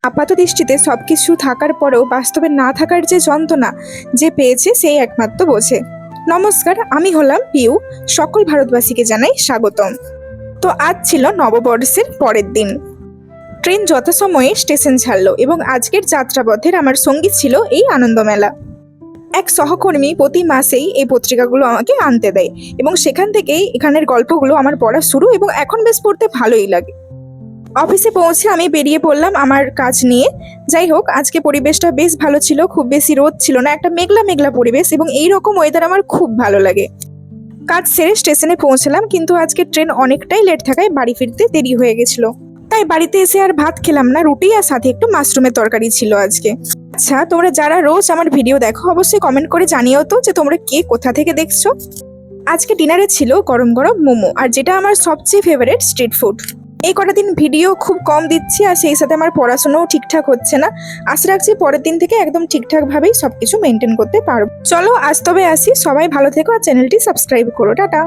আপাত দৃষ্টিতে সবকিছু থাকার পরেও বাস্তবে না থাকার যে যন্ত্রণা যে পেয়েছে সেই একমাত্র বোঝে। নমস্কার, আমি হলাম পিউ। সকল ভারতবাসীকে জানাই স্বাগতম। তো আজ ছিল নববর্ষের পরের দিন। ট্রেন যথাসময়ে স্টেশন ছাড়লো এবং আজকের যাত্রাপথের আমার সঙ্গী ছিল এই আনন্দমেলা। এক সহকর্মী প্রতি মাসেই এই পত্রিকাগুলো আমাকে আনতে দেয় এবং সেখান থেকেই এখানের গল্পগুলো আমার পড়া শুরু এবং এখন বেশ পড়তে ভালোই লাগে। অফিসে পৌঁছে আমি বেরিয়ে পড়লাম আমার কাজ নিয়ে। যাই হোক, আজকে পরিবেশটা বেশ ভালো ছিল, খুব বেশি রোদ ছিল না, একটা মেঘলা মেঘলা পরিবেশ এবং এইরকম ওয়েদার আমার খুব ভালো লাগে। কাজ সেরে স্টেশনে পৌঁছলাম, কিন্তু আজকে ট্রেন অনেকটাই লেট থাকায় বাড়ি ফিরতে দেরি হয়ে গেছিল। তাই বাড়িতে এসে আর ভাত খেলাম না, রুটি আর সাথে একটু মাশরুমের তরকারি ছিল আজকে। আচ্ছা, তোমরা যারা রোজ আমার ভিডিও দেখো অবশ্যই কমেন্ট করে জানিও তো যে তোমরা কে কোথা থেকে দেখছো। আজকে ডিনারে ছিল গরম গরম মোমো, আর যেটা আমার সবচেয়ে ফেভারিট স্ট্রিট ফুড। এই কটা দিন ভিডিও খুব কম দিচ্ছি আর সেই সাথে আমার পড়াশোনাও ঠিকঠাক হচ্ছে না। আশা রাখছি পরের দিন থেকে একদম ঠিকঠাক ভাবেই সবকিছু মেনটেন করতে পারবো। চলো আজ তবে আসি, সবাই ভালো থেকো আর চ্যানেলটি সাবস্ক্রাইব করো। টাটা।